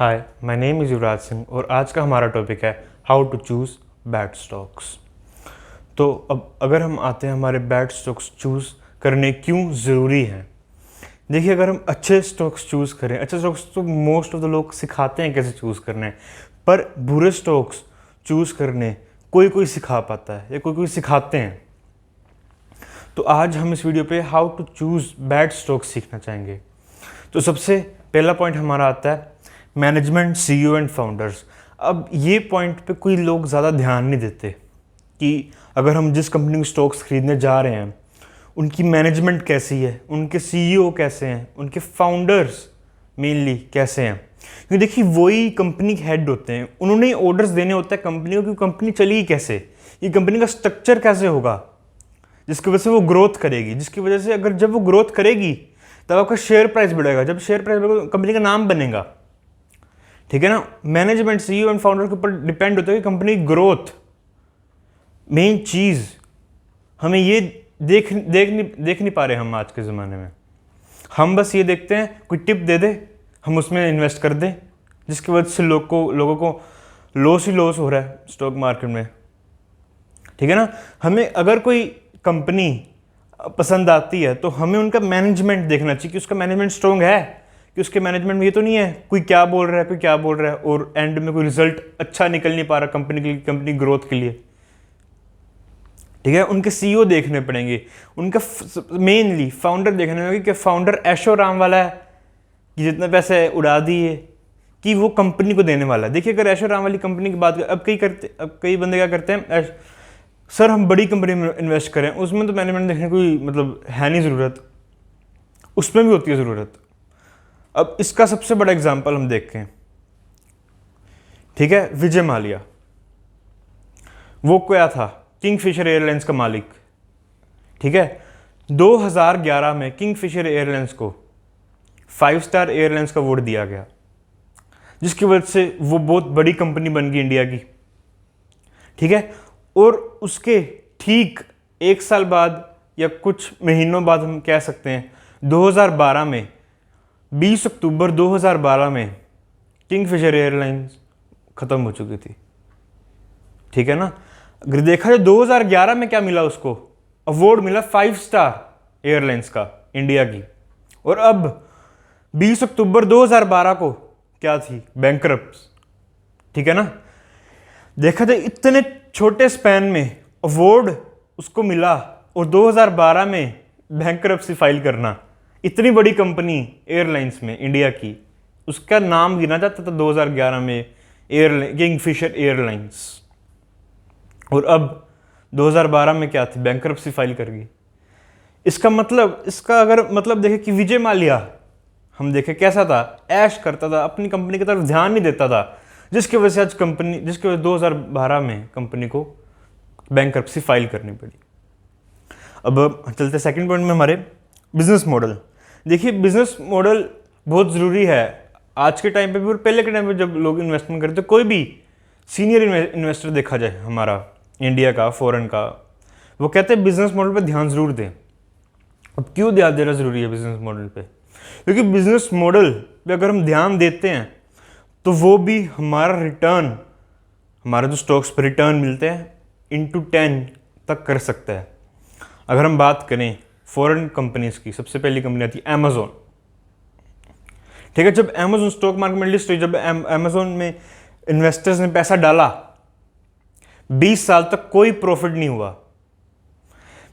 Hi, my name is Yuvraj Singh और आज का हमारा टॉपिक है how to choose bad stocks. तो अब अगर हम आते हैं हमारे बैड स्टॉक्स चूज़ करने क्यों ज़रूरी हैं। देखिए, अगर हम अच्छे स्टॉक्स चूज़ करें, अच्छे स्टॉक्स तो मोस्ट ऑफ द लोग सिखाते हैं कैसे चूज़ करना है, पर बुरे स्टॉक्स चूज़ करने कोई कोई सिखा पाता है या कोई कोई सिखाते हैं। तो आज हम इस वीडियो पे how to choose bad stocks सीखना चाहेंगे। तो सबसे पहला पॉइंट हमारा आता है मैनेजमेंट, सीईओ एंड फाउंडर्स। अब ये पॉइंट पे कोई लोग ज़्यादा ध्यान नहीं देते कि अगर हम जिस कंपनी के स्टॉक्स खरीदने जा रहे हैं उनकी मैनेजमेंट कैसी है, उनके सीईओ कैसे हैं, उनके फाउंडर्स मेनली कैसे हैं। क्योंकि देखिए, वही कंपनी के हेड होते हैं, उन्होंने ही ऑर्डर्स देने होते हैं कंपनी को कि कंपनी चलेगी कैसे, ये कंपनी का स्ट्रक्चर कैसे होगा जिसकी वजह से वो ग्रोथ करेगी, जिसकी वजह से अगर जब वो ग्रोथ करेगी तब आपका शेयर प्राइस बढ़ेगा, जब शेयर प्राइस बढ़ेगा कंपनी का नाम बनेगा। ठीक है ना। मैनेजमेंट, सीईओ एंड फाउंडर के ऊपर डिपेंड होता है कि कंपनी ग्रोथ मेन चीज़। हमें ये देख नहीं पा रहे हम आज के ज़माने में। हम बस ये देखते हैं कोई टिप दे दे, हम उसमें इन्वेस्ट कर दें, जिसकी वजह से लोगों को लॉस ही लॉस हो रहा है स्टॉक मार्केट में। ठीक है ना। हमें अगर कोई कंपनी पसंद आती है तो हमें उनका मैनेजमेंट देखना चाहिए कि उसका मैनेजमेंट स्ट्रॉन्ग है, कि उसके मैनेजमेंट में ये तो नहीं है कोई क्या बोल रहा है और एंड में कोई रिजल्ट अच्छा निकल नहीं पा रहा कंपनी ग्रोथ के लिए। ठीक है। उनके सीईओ देखने पड़ेंगे, उनका मेनली फाउंडर देखने होंगे कि फाउंडर ऐशो आराम वाला है कि जितने पैसे उड़ा दिए कि वो कंपनी को देने वाला है। देखिए, अगर ऐशो आराम वाली कंपनी की बात अब कई बंदे क्या करते हैं, सर हम बड़ी कंपनी में इन्वेस्ट करें, उसमें तो मैनेजमेंट देखने कोई मतलब है नहीं ज़रूरत, उसमें भी होती है ज़रूरत। अब इसका सबसे बड़ा एग्जांपल हम देखें, ठीक है, विजय माल्या। वो क्या था, किंगफिशर एयरलाइंस का मालिक। ठीक है। 2011 में किंगफिशर एयरलाइंस को 5 स्टार एयरलाइंस का अवार्ड दिया गया, जिसकी वजह से वो बहुत बड़ी कंपनी बन गई इंडिया की। ठीक है। और उसके ठीक 1 साल बाद या कुछ महीनों बाद हम कह सकते हैं 2012 में 20 अक्टूबर 2012 में किंगफिशर एयरलाइंस ख़त्म हो चुकी थी। ठीक है ना। अगर देखा जाए 2011 में क्या मिला उसको, अवार्ड मिला 5 स्टार एयरलाइंस का इंडिया की, और अब 20 अक्टूबर 2012 को क्या थी, बैंकरप्ट। ठीक है ना। देखा जाए इतने छोटे स्पैन में अवार्ड उसको मिला और 2012 में बैंकरप्सी फाइल करना, इतनी बड़ी कंपनी एयरलाइंस में इंडिया की, उसका नाम गिना जाता था 2011 में किंगफिशर एयरलाइंस, और अब 2012 में क्या थी, बैंकरप्सी फाइल कर गई। इसका अगर मतलब देखें कि विजय माल्या हम देखें कैसा था, ऐश करता था, अपनी कंपनी की तरफ ध्यान नहीं देता था, जिसकी वजह से आज जिसकी वजह 2012 में कंपनी को बैंकरप्सी फाइल करनी पड़ी। अब चलते सेकंड पॉइंट में, हमारे बिजनेस मॉडल। देखिए, बिजनेस मॉडल बहुत ज़रूरी है आज के टाइम पे भी और पहले के टाइम पे जब लोग इन्वेस्टमेंट करते, कोई भी सीनियर इन्वेस्टर देखा जाए हमारा इंडिया का, फॉरेन का, वो कहते हैं बिजनेस मॉडल पे ध्यान ज़रूर दें। अब क्यों ध्यान देना ज़रूरी है बिजनेस मॉडल पे, क्योंकि बिजनेस मॉडल पे अगर हम ध्यान देते हैं तो वो भी हमारा रिटर्न, हमारे जो स्टॉक्स पर रिटर्न मिलते हैं into 10 तक कर सकता है। अगर हम बात करें फॉरेन कंपनीज की, सबसे पहली कंपनी आती है अमेजोन। ठीक है। जब अमेजोन स्टॉक मार्केट में लिस्ट हुई, जब अमेजोन में इन्वेस्टर्स ने पैसा डाला, 20 साल तक कोई प्रॉफिट नहीं हुआ।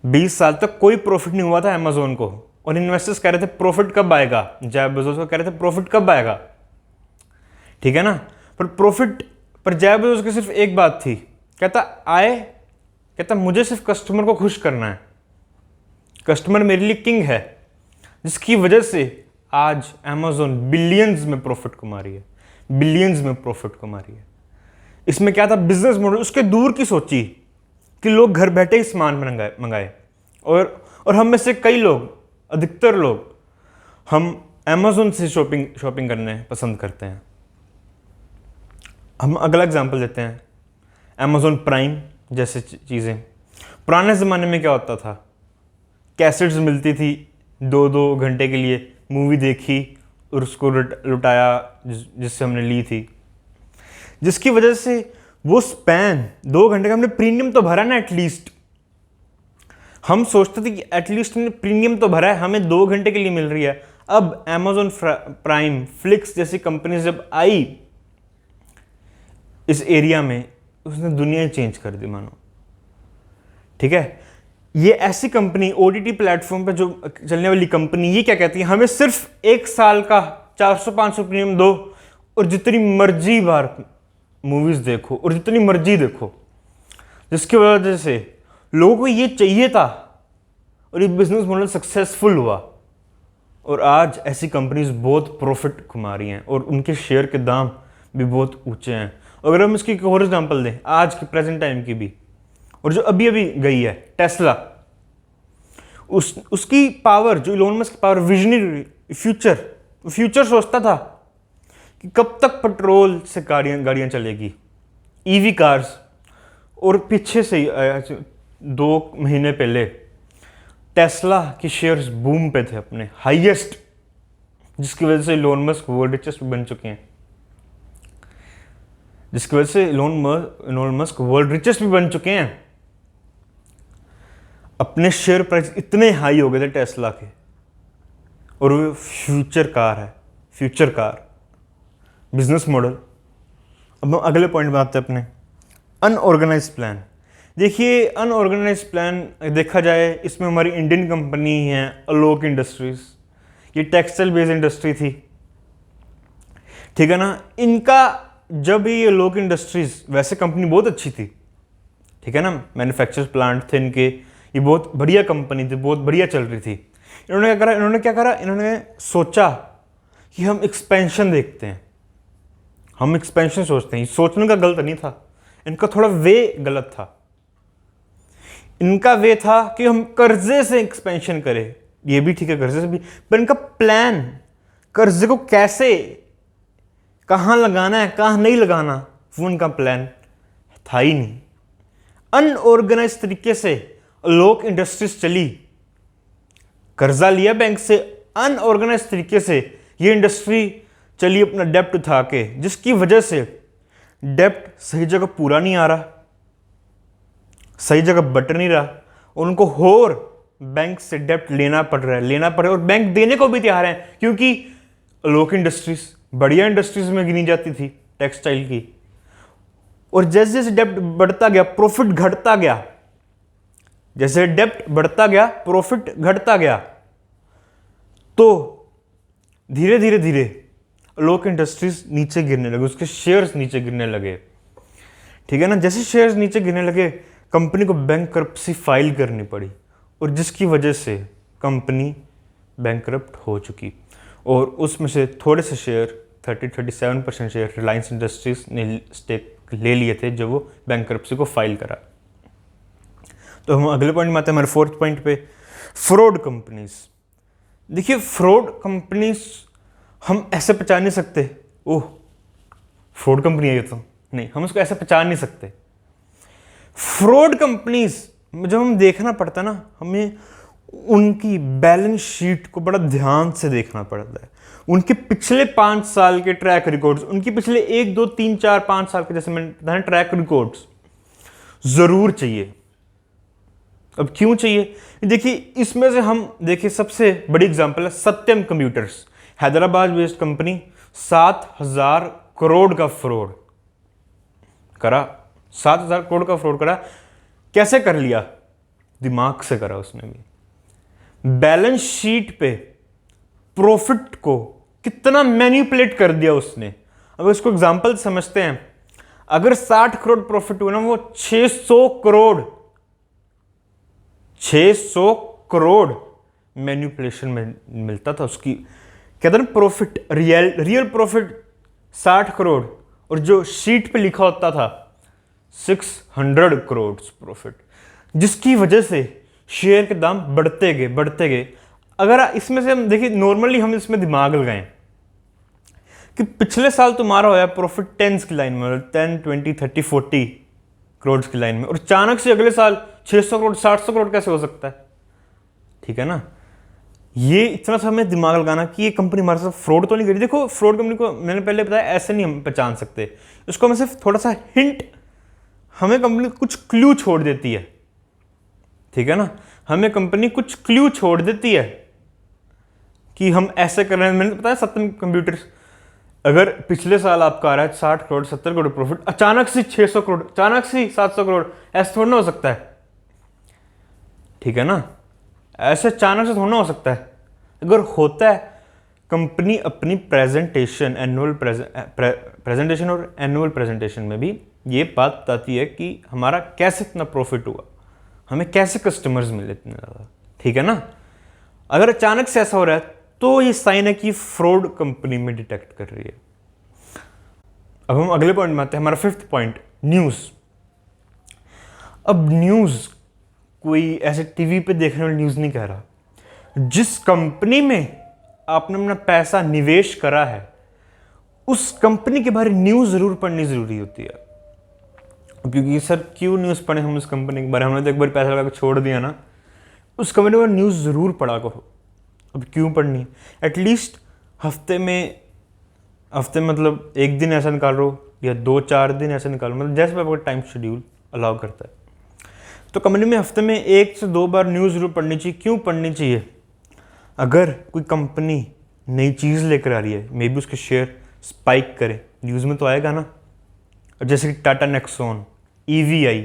20 साल तक कोई प्रॉफिट नहीं हुआ था अमेजोन को, और इन्वेस्टर्स कह रहे थे प्रॉफिट कब आएगा, जेफ बेजोस को कह रहे थे प्रॉफिट कब आएगा। ठीक है ना। पर जेफ बेजोस की सिर्फ एक बात थी, कहता मुझे सिर्फ कस्टमर को खुश करना है, कस्टमर मेरे लिए किंग है, जिसकी वजह से आज अमेजोन बिलियंस में प्रॉफिट कमा रही है, बिलियंस में प्रॉफिट कमा रही है। इसमें क्या था, बिजनेस मॉडल उसके दूर की सोची कि लोग घर बैठे ही सामान मंगाए, और हम में से कई लोग, अधिकतर लोग, हम अमेजोन से शॉपिंग करने पसंद करते हैं। हम अगला एग्जांपल देते हैं, अमेजोन प्राइम जैसे चीज़ें। पुराने ज़माने में क्या होता था, कैसेट्स मिलती थी, 2-2 घंटे के लिए मूवी देखी और उसको लुटाया जिससे हमने ली थी, जिसकी वजह से वो स्पैन 2 घंटे का हमने प्रीमियम तो भरा ना एटलीस्ट। हम सोचते थे कि एटलीस्ट हमने प्रीमियम तो भरा है, हमें 2 घंटे के लिए मिल रही है। अब Amazon प्राइम, फ्लिक्स जैसी कंपनी जब आई इस एरिया में, उसने दुनिया ही चेंज कर दी मानो। ठीक है, ये ऐसी कंपनी OTT प्लेटफॉर्म पे जो चलने वाली कंपनी, ये क्या कहती है, हमें सिर्फ 1 साल का 400-500 प्रीमियम दो और जितनी मर्जी बार मूवीज देखो और जितनी मर्जी देखो, जिसकी वजह से लोगों को ये चाहिए था और ये बिजनेस मॉडल सक्सेसफुल हुआ। और आज ऐसी कंपनीज बहुत प्रॉफिट कमा रही हैं और उनके शेयर के दाम भी बहुत ऊंचे हैं। अगर हम इसकी एक और एग्जांपल दें आज के प्रेजेंट टाइम की भी, और जो अभी अभी गई है टेस्ला, उसकी पावर, जो इलोन मस्क की पावर, विजनरी, फ्यूचर सोचता था कि कब तक पेट्रोल से गाड़ियां चलेगी, ईवी कार्स। और पीछे से 2 महीने पहले टेस्ला की शेयर्स बूम पे थे, अपने हाईएस्ट, जिसकी वजह से इलोन मस्क वर्ल्ड रिचेस्ट बन चुके हैं, जिसकी वजह से इलोन मस्क वर्ल्ड रिचेस्ट भी बन चुके हैं। अपने शेयर प्राइस इतने हाई हो गए थे टेस्ला के, और वो फ्यूचर कार है, फ्यूचर कार बिजनेस मॉडल। अब हम अगले पॉइंट में आते हैं अपने अनऑर्गेनाइज प्लान। देखिए अनऑर्गेनाइज प्लान देखा जाए, इसमें हमारी इंडियन कंपनी है अलोक इंडस्ट्रीज, ये टेक्सटाइल बेस्ड इंडस्ट्री थी, ठीक है ना। इनका जब ये अलोक इंडस्ट्रीज, वैसे कंपनी बहुत अच्छी थी, ठीक है ना, मैन्युफैक्चर प्लांट थे इनके, ये बहुत बढ़िया कंपनी थी, बहुत बढ़िया चल रही थी। इन्होंने क्या करा, इन्होंने सोचा कि हम एक्सपेंशन देखते हैं, हम एक्सपेंशन सोचते हैं। सोचने का गलत नहीं था, इनका थोड़ा वे गलत था। इनका वे था कि हम कर्जे से एक्सपेंशन करें, ये भी ठीक है, कर्जे से भी, पर इनका प्लान कर्जे को कैसे, कहाँ लगाना है, कहाँ नहीं लगाना, वो इनका प्लान था ही नहीं। अनऑर्गेनाइज तरीके से अलोक इंडस्ट्रीज चली, कर्जा लिया बैंक से, अनऑर्गेनाइज तरीके से ये इंडस्ट्री चलिए अपना डेप्ट उठा के, जिसकी वजह से डेप्ट सही जगह पूरा नहीं आ रहा, सही जगह बट नहीं रहा, और उनको और बैंक से डेप्ट लेना पड़ रहा है, और बैंक देने को भी तैयार है, क्योंकि अलोक इंडस्ट्रीज बढ़िया इंडस्ट्रीज में गिनी जाती थी टेक्सटाइल की। और जैसे जैसे डेप्ट बढ़ता गया, प्रॉफिट घटता गया, जैसे डेप्ट बढ़ता गया, प्रॉफिट घटता गया, तो धीरे धीरे धीरे अलोक इंडस्ट्रीज नीचे गिरने लगे, उसके शेयर्स नीचे गिरने लगे, ठीक है ना। जैसे शेयर्स नीचे गिरने लगे, कंपनी को बैंकरप्सी फाइल करनी पड़ी, और जिसकी वजह से कंपनी बैंकरप्ट हो चुकी। और उसमें से थोड़े से शेयर 37% शेयर रिलायंस इंडस्ट्रीज ने स्टेक ले लिए थे, जब वो बैंकरप्सी को फाइल करा। तो हम अगले पॉइंट में आते हैं, हमारे 4th पॉइंट पे, फ्रॉड कंपनीज। देखिए फ्रॉड कंपनीज हम ऐसे पहचान नहीं सकते, ओह फ्रॉड कंपनी है ये तो, नहीं, हम उसको ऐसे पहचान नहीं सकते। फ्रॉड कंपनीज जब हम देखना पड़ता ना, हमें उनकी बैलेंस शीट को बड़ा ध्यान से देखना पड़ता है, उनके पिछले 5 साल के ट्रैक रिकॉर्ड्स, उनके पिछले 1, 2, 3, 4, 5 साल के, जैसे मैंने बताया, ट्रैक रिकॉर्ड्स जरूर चाहिए। अब क्यों चाहिए, देखिए इसमें से हम देखिए सबसे बड़ी एग्जांपल है Satyam computers, Hyderabad based company, 7,000 crore का फ्रॉड करा, 7,000 करोड़ का फ्रॉड करा। कैसे कर लिया, दिमाग से करा उसने भी। बैलेंस शीट पे प्रॉफिट को कितना मैनिपुलेट कर दिया उसने। अब इसको एग्जांपल समझते हैं, अगर 60 करोड़ प्रॉफिट हुआ ना, वो 600 करोड़ मैनिपुलेशन में मिलता था उसकी। कहते ना प्रॉफिट, रियल प्रॉफिट 60 करोड़, और जो शीट पे लिखा होता था 600 करोड़ प्रॉफिट, जिसकी वजह से शेयर के दाम बढ़ते गए। अगर इसमें से हम देखिए, नॉर्मली हम इसमें दिमाग लगाएं कि पिछले साल तुम्हारा होया प्रॉफिट 10 की लाइन में, 10, 20, 30, 40 करोड़ की लाइन में, और अचानक से अगले साल 600 करोड़, 700 करोड़ कैसे हो सकता है, ठीक है ना। ये इतना सा हमें दिमाग लगाना कि ये कंपनी हमारे साथ फ्रॉड तो नहीं करी। देखो फ्रॉड कंपनी को मैंने पहले बताया ऐसे नहीं हम पहचान सकते, इसको हमें सिर्फ थोड़ा सा हिंट, हमें कंपनी कुछ क्लू छोड़ देती है, ठीक है ना, हमें कंपनी कुछ क्लू छोड़ देती है कि हम ऐसे कर रहे हैं। मैंने बताया सत्यम कंप्यूटर्स, अगर पिछले साल आपका आ रहा है 60 करोड़ 70 करोड़ प्रॉफिट, अचानक से 600 करोड़, अचानक से 700 करोड़, ऐसे थोड़ा ना हो सकता है, ठीक है ना, ऐसे अचानक से थोड़ा ना हो सकता है। अगर होता है, कंपनी अपनी प्रेजेंटेशन, एनुअल प्रेजेंटेशन और एनुअल प्रेजेंटेशन में भी ये बात बताती है कि हमारा कैसे इतना प्रॉफिट हुआ, हमें कैसे कस्टमर्स मिले इतने ज़्यादा, ठीक है ना। अगर अचानक से ऐसा हो रहा है तो ये साइन है कि फ्रॉड कंपनी में डिटेक्ट कर रही है। अब हम अगले पॉइंट में आते हैं, हमारा 5th पॉइंट, न्यूज़। अब न्यूज़ कोई ऐसे टीवी पे देखने वाली न्यूज़ नहीं कह रहा, जिस कंपनी में आपने अपना पैसा निवेश करा है उस कंपनी के बारे में न्यूज़ ज़रूर पढ़नी ज़रूरी होती है। क्योंकि सर क्यों न्यूज़ पढ़े हम उस कंपनी के बारे में, हमने तो एक बार पैसा लगा के छोड़ दिया ना, उस कंपनी में न्यूज़ ज़रूर पढ़ा करो। अब क्यों पढ़नी, एटलीस्ट हफ्ते में मतलब एक दिन ऐसा निकालो या 2-4 दिन ऐसा निकालो, मतलब जैसे आपका टाइम शेड्यूल अलाउ करता है। तो कंपनी में हफ्ते में 1 से 2 बार न्यूज़ ज़रूर पढ़नी चाहिए। क्यों पढ़नी चाहिए, अगर कोई कंपनी नई चीज़ लेकर आ रही है, मे बी उसके शेयर स्पाइक करे, न्यूज़ में तो आएगा ना। जैसे कि टाटा नेक्सॉन ईवी आई,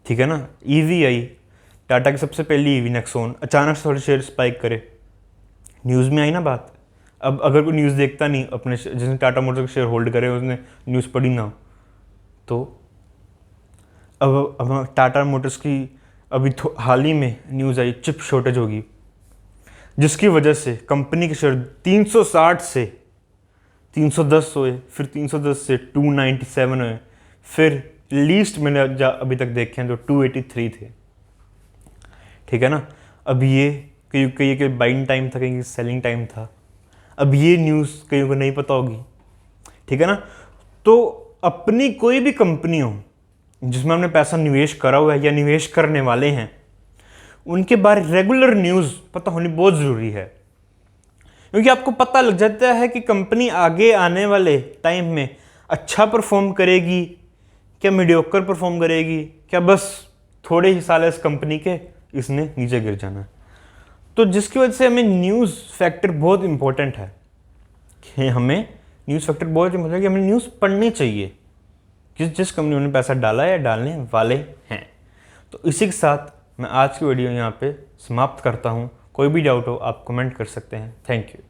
ठीक है ना, ईवी आई, टाटा की सबसे पहली ईवी नेक्सॉन, अचानक से थोड़े शेयर स्पाइक करे, न्यूज़ में आई ना बात। अब अगर कोई न्यूज़ देखता नहीं, अपने जिसने टाटा मोटर्स के शेयर होल्ड करे, उसने न्यूज़ पढ़ी ना, तो अब टाटा मोटर्स की अभी हाल ही में न्यूज़ आई चिप शॉर्टेज होगी, जिसकी वजह से कंपनी के शेयर 360 से 310 हुए, फिर 310 से 297 हुए, फिर लीस्ट मैंने अभी तक देखे हैं तो 283 थे, ठीक है ना। अब ये कहीं के बाइंग टाइम था, कहीं सेलिंग टाइम था। अब ये न्यूज़ कहीं को नहीं पता होगी, ठीक है ना। तो अपनी कोई भी कंपनी हो जिसमें हमने पैसा निवेश करा हुआ है या निवेश करने वाले हैं, उनके बारे रेगुलर न्यूज़ पता होनी बहुत ज़रूरी है, क्योंकि आपको पता लग जाता है कि कंपनी आगे आने वाले टाइम में अच्छा परफॉर्म करेगी, क्या मीडियोकर परफॉर्म करेगी, क्या बस थोड़े ही साल इस कंपनी के इसने नीचे गिर जाना है। तो जिसकी वजह से हमें न्यूज़ फैक्टर बहुत इंपॉर्टेंट है, कि हमें न्यूज़ फैक्टर बहुत इंपॉर्टेंट है कि हमें न्यूज़ पढ़नी चाहिए जिस कंपनी में पैसा डाला है या डालने वाले हैं। तो इसी के साथ मैं आज की वीडियो यहाँ पे समाप्त करता हूँ। कोई भी डाउट हो आप कमेंट कर सकते हैं। Thank you.